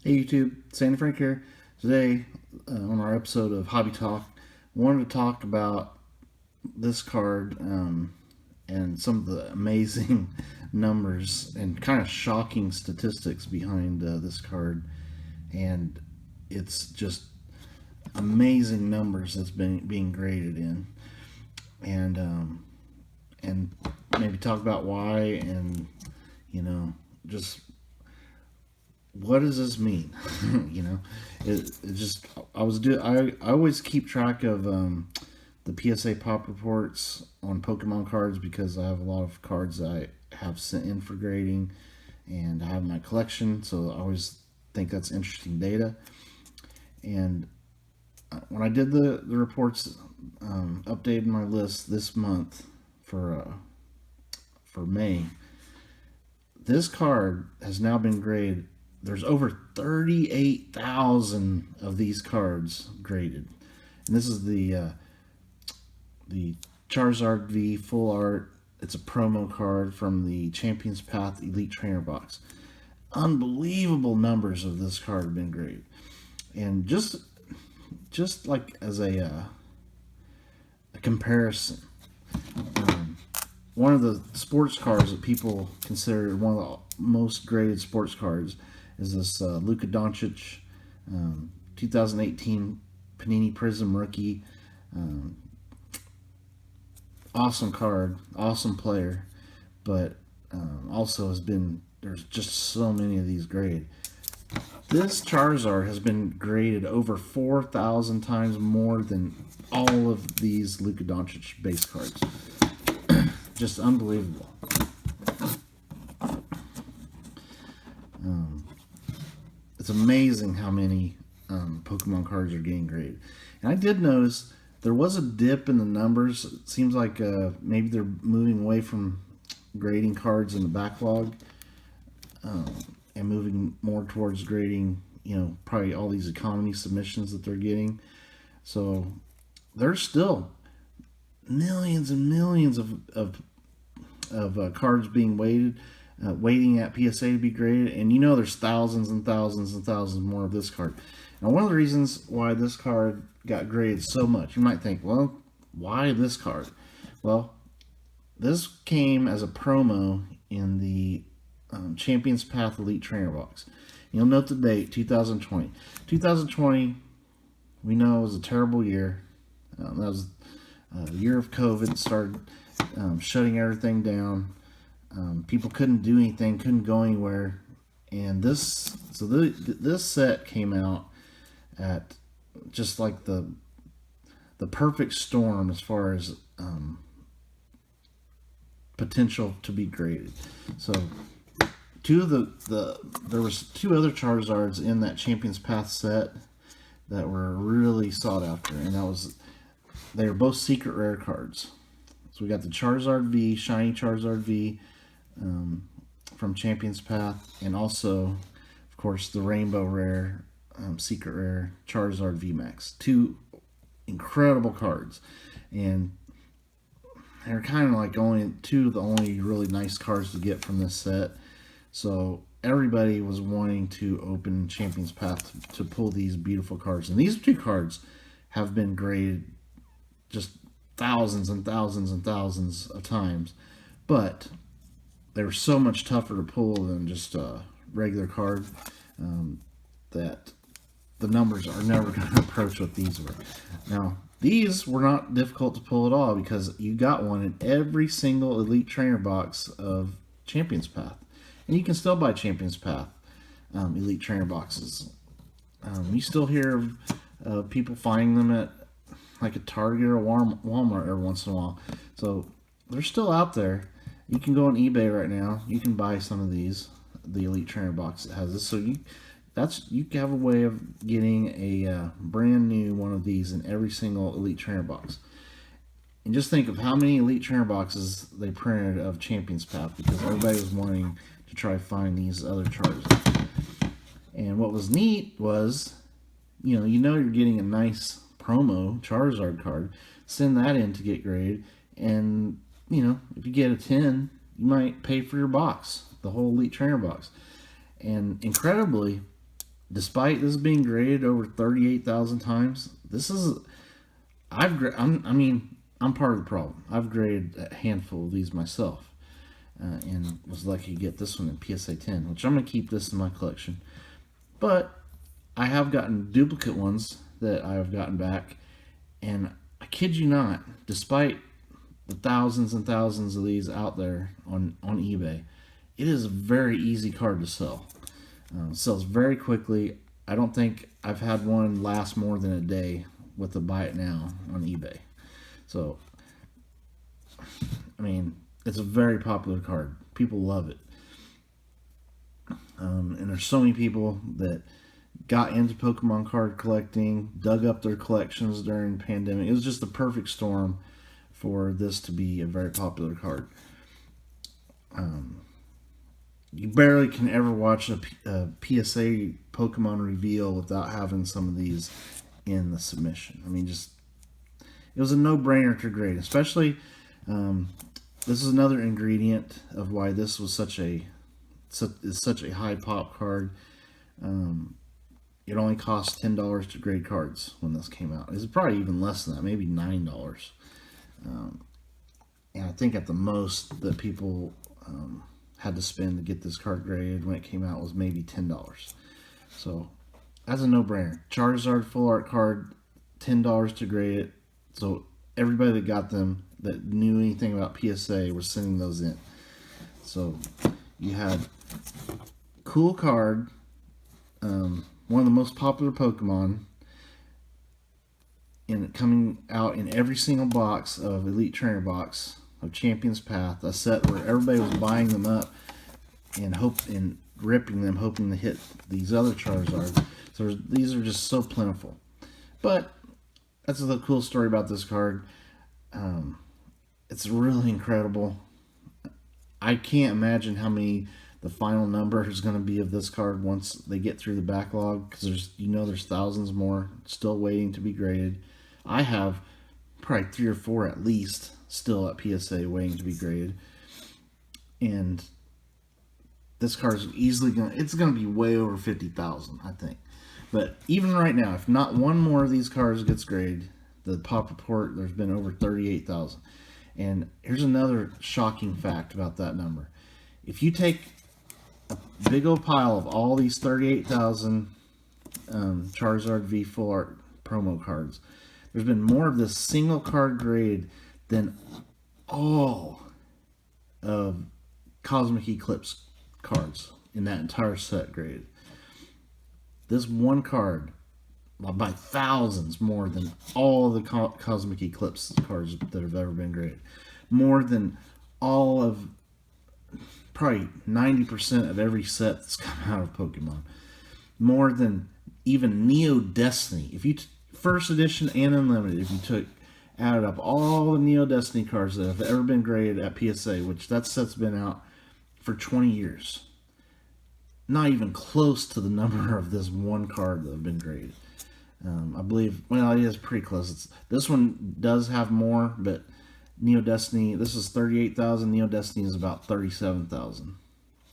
Hey YouTube, Sandy Frank here. Today, on our episode of Hobby Talk, I wanted to talk about this card and some of the amazing numbers and kind of shocking statistics behind this card. And it's just amazing numbers that's been being graded in, and maybe talk about why, and just what does this mean? It just I always keep track of the PSA pop reports on Pokemon cards because I have a lot of cards that I have sent in for grading, and I have in my collection, so I always think that's interesting data. And when I did the reports, updated my list this month for May, this card has now been graded. There's over 38,000 of these cards graded, and this is the Charizard V full art. It's a promo card from the Champions Path Elite Trainer box. Unbelievable numbers of this card have been graded, and just like as a comparison, one of the sports cards that people consider one of the most graded sports cards is this Luka Doncic 2018 Panini Prism rookie. Awesome card, awesome player, but also there's just so many of these graded. This Charizard has been graded over 4,000 times more than all of these Luka Doncic base cards. Just unbelievable. It's amazing how many Pokemon cards are getting graded. And I did notice there was a dip in the numbers. It seems like maybe they're moving away from grading cards in the backlog and moving more towards grading, probably all these economy submissions that they're getting. So there's still millions and millions of cards being waiting at PSA to be graded, and there's thousands and thousands and thousands more of this card. Now, one of the reasons why this card got graded so much, you might think, well, why this card? Well, this came as a promo in the Champions Path Elite Trainer box. You'll note the date, 2020. 2020, we know, was a terrible year. That was the year of COVID. Started shutting everything down. People couldn't do anything, couldn't go anywhere, and this set came out at just like the perfect storm as far as potential to be graded. So there was two other Charizards in that Champions Path set that were really sought after, and they were both secret rare cards. So we got the Charizard V, Shiny Charizard V, from Champions Path, and also, of course, the Rainbow Rare, Secret Rare Charizard VMAX. Two incredible cards, and they're kind of like two of the only really nice cards to get from this set. So everybody was wanting to open Champions Path to pull these beautiful cards, and these two cards have been graded just thousands and thousands and thousands of times, but they were so much tougher to pull than just a regular card that the numbers are never going to approach what these were. Now, these were not difficult to pull at all because you got one in every single Elite Trainer box of Champions Path. And you can still buy Champions Path Elite Trainer boxes. You still hear of people finding them at like a Target or Walmart every once in a while. So they're still out there. You can go on eBay right now. You can buy some of these. The Elite Trainer box that has this. So you have a way of getting a brand new one of these in every single Elite Trainer box. And just think of how many Elite Trainer boxes they printed of Champions Path, because everybody was wanting to try to find these other Charizards. And what was neat was, you're getting a nice promo Charizard card. Send that in to get graded, and if you get a 10, you might pay for your box, the whole Elite Trainer box. And incredibly, despite this being graded over 38,000 times, I'm part of the problem. I've graded a handful of these myself, and was lucky to get this one in PSA 10, which I'm going to keep this in my collection. But I have gotten duplicate ones that I have gotten back, and I kid you not, despite the thousands and thousands of these out there on eBay, it is a very easy card to sell. It sells very quickly. I don't think I've had one last more than a day with the buy it now on eBay. So, I mean, it's a very popular card. People love it. And there's so many people that got into Pokemon card collecting, dug up their collections during the pandemic. It was just the perfect storm for this to be a very popular card. You barely can ever watch a PSA Pokemon reveal without having some of these in the submission. I mean, just it was a no-brainer to grade, especially this is another ingredient of why this was such a high pop card. It only cost $10 to grade cards when this came out. It's probably even less than that, maybe $9. And I think at the most that people had to spend to get this card graded when it came out was maybe $10. So that's a no-brainer. Charizard full art card, $10 to grade it. So everybody that got them that knew anything about PSA was sending those in. So you had cool card, one of the most popular Pokemon, and coming out in every single box of Elite Trainer box of Champion's Path, a set where everybody was buying them up and ripping them, hoping to hit these other Charizards. So these are just so plentiful. But that's the cool story about this card. It's really incredible. I can't imagine how many the final number is going to be of this card once they get through the backlog, because there's thousands more still waiting to be graded. I have probably 3 or 4 at least still at PSA waiting to be graded, and this card is easily going to be way over 50,000, I think. But even right now, if not one more of these cards gets graded, the pop report, there's been over 38,000. And here's another shocking fact about that number. If you take a big old pile of all these 38,000 Charizard V Full Art promo cards, there's been more of this single card grade than all of Cosmic Eclipse cards in that entire set graded. This one card, by thousands more than all the Cosmic Eclipse cards that have ever been graded. More than all of, probably 90% of every set that's come out of Pokemon. More than even Neo Destiny. If you first edition and unlimited, if you added up all the Neo Destiny cards that have ever been graded at PSA, which that set's been out for 20 years. Not even close to the number of this one card that have been graded. I believe, well, it is pretty close. This one does have more, but Neo Destiny, this is 38,000. Neo Destiny is about 37,000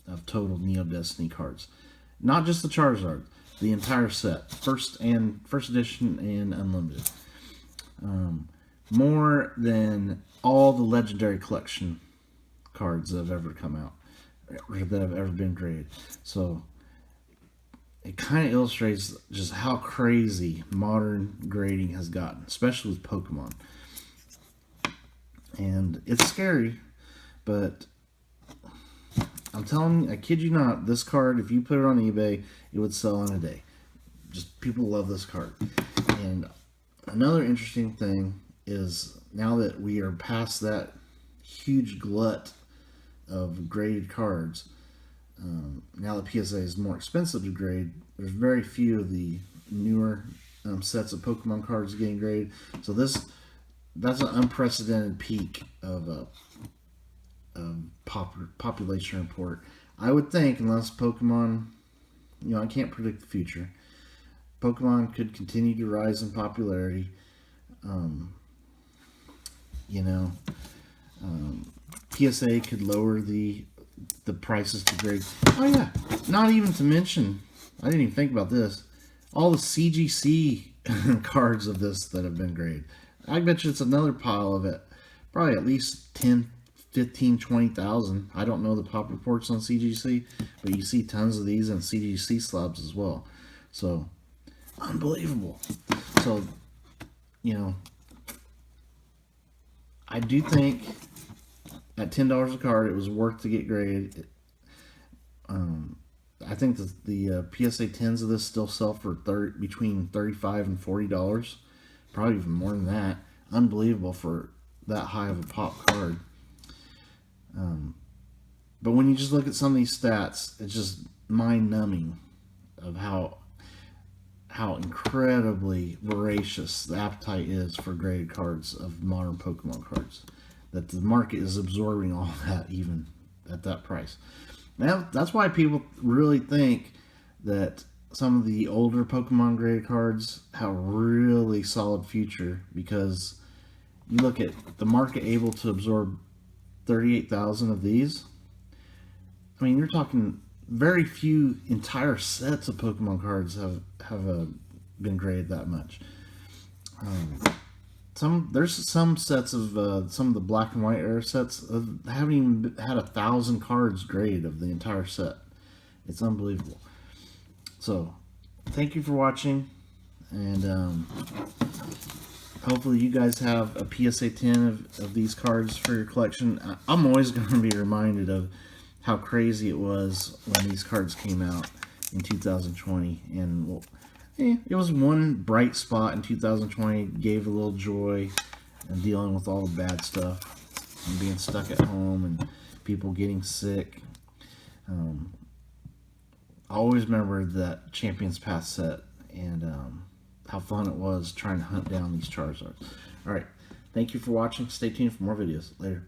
of total Neo Destiny cards. Not just the Charizard, the entire set, first edition and unlimited. More than all the Legendary Collection cards that have ever come out, or that have ever been graded. So it kind of illustrates just how crazy modern grading has gotten, especially with Pokemon. And it's scary, but I'm telling you, I kid you not, this card, if you put it on eBay, it would sell in a day. Just people love this card. And another interesting thing is, now that we are past that huge glut of graded cards, now that PSA is more expensive to grade, there's very few of the newer sets of Pokemon cards getting graded. So that's an unprecedented peak of population report. I would think, unless Pokemon, I can't predict the future. Pokemon could continue to rise in popularity. PSA could lower the prices to grade. Oh yeah, not even to mention I didn't even think about this. All the CGC cards of this that have been graded. I bet you it's another pile of it. Probably at least 10, 15, 20,000. I don't know the pop reports on CGC, but you see tons of these in CGC slabs as well. So, unbelievable. So, you know, I do think at $10 a card, it was worth to get graded. I think the PSA 10s of this still sell for between $35 and $40, probably even more than that. Unbelievable for that high of a pop card. But when you just look at some of these stats, it's just mind-numbing of how incredibly voracious the appetite is for graded cards of modern Pokemon cards. That the market is absorbing all that even at that price. Now, that's why people really think that some of the older Pokemon graded cards have a really solid future, because you look at the market able to absorb 38,000 of these. I mean, you're talking very few entire sets of Pokemon cards have been graded that much. There's some sets of some of the black and white era sets haven't even had 1,000 cards graded of the entire set. It's unbelievable. So, thank you for watching, and hopefully you guys have a PSA 10 of these cards for your collection. I'm always going to be reminded of how crazy it was when these cards came out in 2020, and well, it was one bright spot in 2020, gave a little joy, and dealing with all the bad stuff and being stuck at home and people getting sick. I always remember that Champions Path set, and how fun it was trying to hunt down these Charizards. Alright, thank you for watching. Stay tuned for more videos. Later.